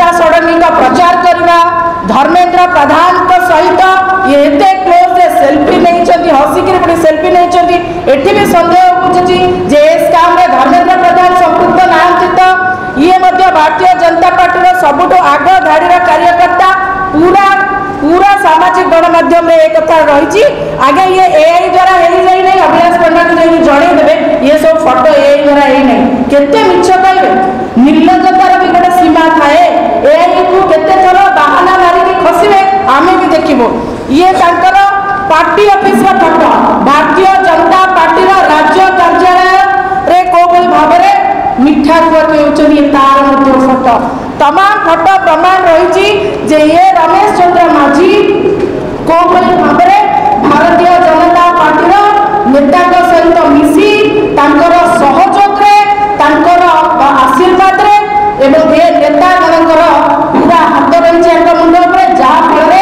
अपराजिता षडंगी का प्रचार करवा धर्मेंद्र प्रधान सहित ये एते क्लोज सेल्फी नहीं हसिकी पुणी सेल्फी नहीं एटी भी सन्देह बुझुची जे स्काम रे धर्मेंद्र प्रधान संपृक्त नाहंती तो ये भारतीय जनता पार्टी सबुठ आग धाड़ी कार्यकर्ता पूरा पूरा सामाजिक गणमाध्यम में एक कथा रही आगे ये एआई द्वारा नहीं अभिलाष पंडा को जाइए जड़े देवे ये सब फोटो एआई द्वारा नहीं केते मिछ कहबे निर्लजतार भी गोटे सीमा थाए एआई को केते थर बाहाना मारिकी खसिबे आमे भी देखिबो ये तांकर पार्टी ऑफिस रा फोटो भारतीय जनता पार्टी रा राज्य कार्यालय रे कोबल भाबरे मिठा कुआर होउचनी तार मध्य फोटो तमाम फोटो प्रमाण रही जे ये रमेश चंद्र माझी कोबल भाबरे भारतीय जनता पार्टी रा नेता सहित मिसी तांकर सहयोग रे तांकर आशीर्वाद रे एवं ये नेता जनकर पूरा हाथ रही मुंड जहाँ फल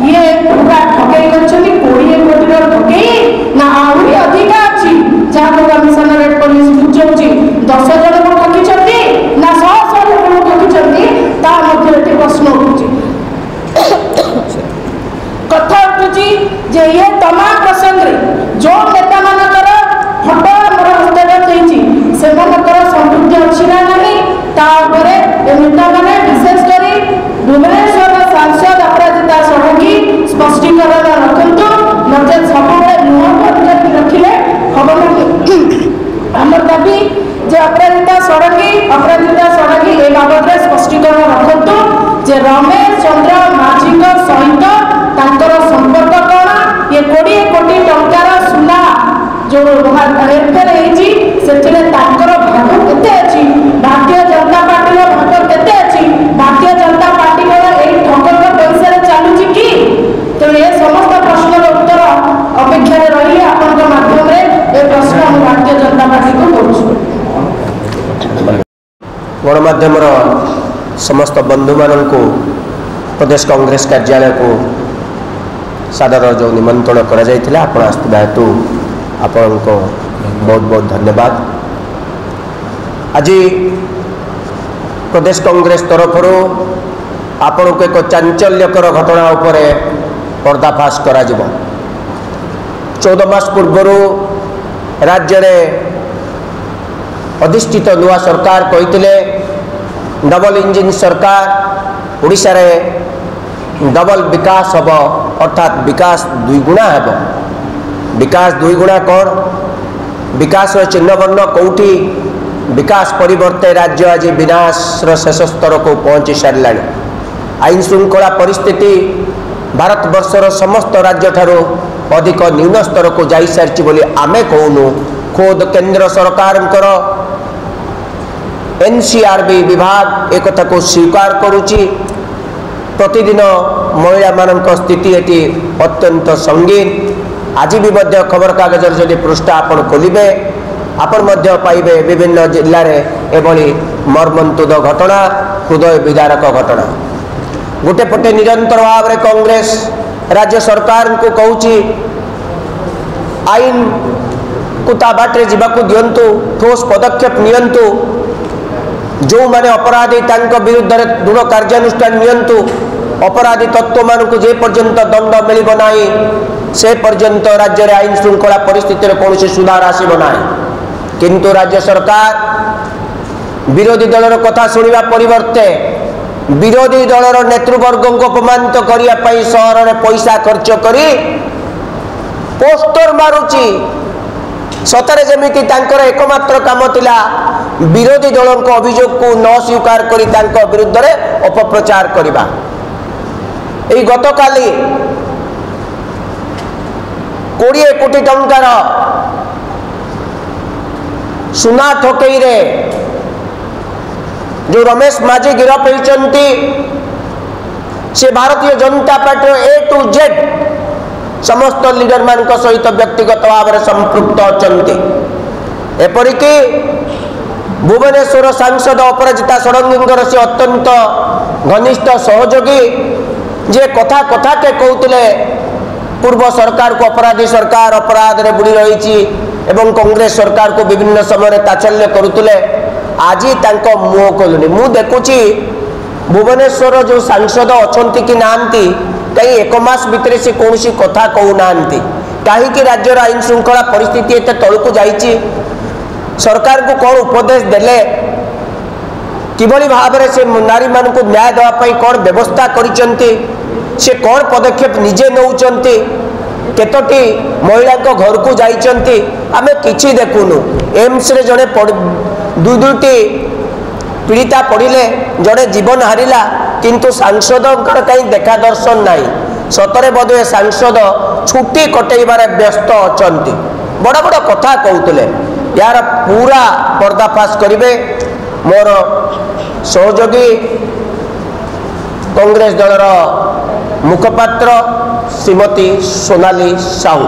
ये पूरा ठकई करछनी 20 कोटी ठकई ना आहुरी अधिका अच्छी जहाँ को कमिशनरेट पुलिस बुझाऊँगी 10 जन को ठकी ना 100 लोक ठकी ता मध्य प्रश्न उठुची कथा उठुची जे ये तमाम प्रसंग रे जो नेता मानकर फोटो मोर हस्तगत होईची सेमानकर संपृक्ति अछि ना नहीं ता ऊपर ए नेता माने विशेष करी भुवनेश्वर सांसद अपराजिता षडंगी स्पष्टीकरण रखंतु नचे सबले मुह पर रखिले खबर हमर दाबी जे अपराजिता षडंगी ए बाबत स्पष्टीकरण रखंतु जे रमेश चंद्र माझी सहित तांकर संपर्क कौन ये 20 कोटी टंकार सुना जो हेरफेर होती से भाग केते अच्छी भारतीय जनता पार्टी भाग केते अच्छी भारतीय जनता पार्टी ठकर पैसा चलुची कि तो ये समस्त प्रश्न उत्तर अपेक्षा रही आपण माध्यम ये प्रश्न हम भारतीय जनता पार्टी को करूँ गणमाध्यम समस्त बंधु मान प्रदेश कांग्रेस कार्यालय को सादर जो निमंत्रण करा जायतिला आपण आस्थिबा हेतु आपण को बहुत बहुत धन्यवाद। आज प्रदेश कांग्रेस तरफ आपण को एक चांचल्यकर घटना उपरे पर्दाफाश करा जिवो। 14 मास पूर्व राज्य में अधिष्ठित नुआ सरकार कहते डबल इंजिन सरकार ओडिशा रे डबल विकास हम अर्थात विकास दुईगुणा हम विकास दुईगुणा कौन विकास चिन्ह वर्ण कौटी विकास परिवर्ते राज्य आज विनाश शेष स्तर को पहुँची सारा आईन श्रृंखला परिस्थिति भारत वर्षर समस्त राज्य ठारू अधिक न्यून स्तर को जाई सारी बोली आमे कहूनु खोद केंद्र सरकार एनसीआरबी विभाग एक कथा को स्वीकार करुची प्रतिदिन महिला मान स्थिति ये अत्यंत संगीन। आज भी खबर कागजर जदि पृष्ठा आपण खोलिबे आपण पाइबे विभिन्न जिले में एभली मर्मन्तुद घटना हृदय विदारक घटना। गोटे पटे निरंतर भाव में कांग्रेस राज्य सरकार को कहूची आईन को ता बाटे जीवाकू दियंतु ठोस पदक्षेप नियंतु जो माने अपराधी तांको विरुद्ध दृढ़ कार्यानुष्ठान नियंतु अपराधी तत्व मानक जे पर्यंत दंड मिल ना से पर्यंत राज्य रे आईन श्रृंखला परिस्थिति कौन सुधार आसब ना किंतु राज्य सरकार विरोधी दलर कथा शुणा परिवर्ते विरोधी दलर नेतृवर्ग को अपमानित करने सहर में पैसा खर्च करी पोस्टर मारुची सतरे जमीती तांकर एकमात्र काम थिला विरोधी दल को अभियोग को न स्वीकार करी तांको विरुद्ध रे अपप्रचार करिबा। एई गतकाली 20 कोटी टंकार सुना ठकई रे जो रमेश माझी गिरफ होती से Bharatiya Janata party A to Z समस्त लीडर मान सहित व्यक्तिगत भाव में संपृक्त अच्छा एपरिक भुवनेश्वर सांसद अपराजिता षडंगी से अत्यंत घनिष्ठ सहयोगी जे कथा कथा के कहते पूर्व सरकार को अपराधी सरकार अपराध रे बुड़ी रही एवं कांग्रेस सरकार को विभिन्न समय ताचल्य करुले आज मुह खोलुनी मु देखुची भुवनेश्वर जो सांसद अच्छा कि नांती कहीं एक मास भितर से कौन सी कथा कहूना कहीं राज्यर आईन श्रृंखला परिस्थिति एत तलू जाइए सरकार को कौन उपदेश देले किभली भाव में से नारी मान को न्याय देवाई कौन व्यवस्था करिसें से कौन पदक्षेप निजे नौकरी केतोटी महिला घर को जाइए आम कि देखुनु एम्स रे जड़े दुईटी पीड़िता पड़े जड़े जीवन हारिला किंतु सांसद कहीं देखा दर्शन ना सतरे बोधे सांसद छुट्टी कटेबार व्यस्त अच्छा बड़ बड़ कथा कहते यार पूरा पर्दाफाश करेंगे मोर सहयोगी कांग्रेस दलर मुखपात्र श्रीमती सोनाली साहू।